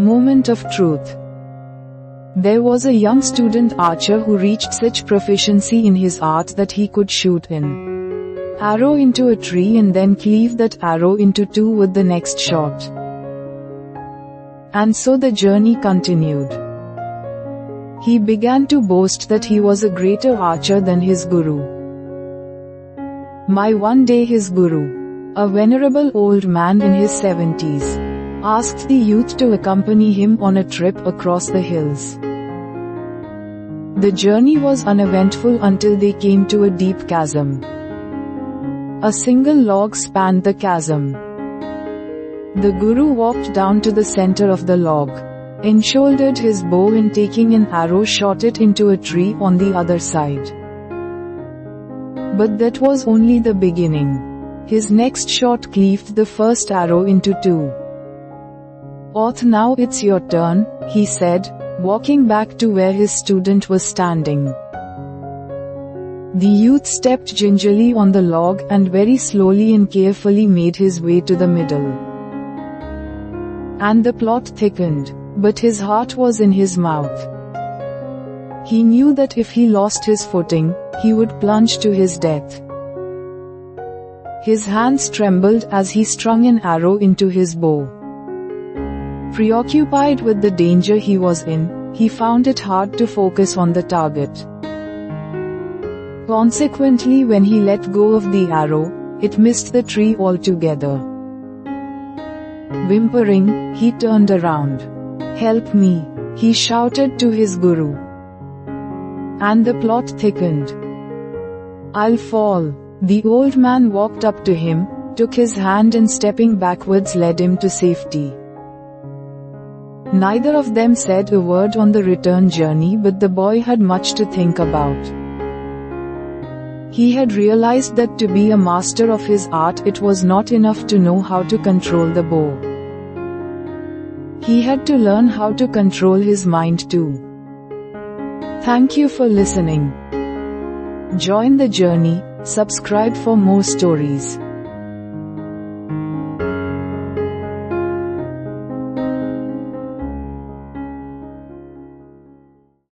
Moment of truth. There was a young student archer who reached such proficiency in his art that he could shoot an arrow into a tree and then cleave that arrow into two with the next shot. And so the journey continued. He began to boast that he was a greater archer than his guru. One day his guru, a venerable old man in his 70s, asked the youth to accompany him on a trip across the hills. The journey was uneventful until they came to a deep chasm. A single log spanned the chasm. The guru walked down to the center of the log, enshouldered his bow and taking an arrow shot it into a tree on the other side. But that was only the beginning. His next shot cleaved the first arrow into two. Now it's your turn, he said, walking back to where his student was standing. The youth stepped gingerly on the log and very slowly and carefully made his way to the middle. And the plot thickened, but his heart was in his mouth. He knew that if he lost his footing, he would plunge to his death. His hands trembled as he strung an arrow into his bow. Preoccupied with the danger he was in, he found it hard to focus on the target. Consequently, when he let go of the arrow, it missed the tree altogether. Whimpering, he turned around. "Help me," he shouted to his guru. And the plot thickened. "I'll fall." The old man walked up to him, took his hand and stepping backwards led him to safety. Neither of them said a word on the return journey, but the boy had much to think about. He had realized that to be a master of his art it was not enough to know how to control the bow. He had to learn how to control his mind too. Thank you for listening. Join the journey, subscribe for more stories.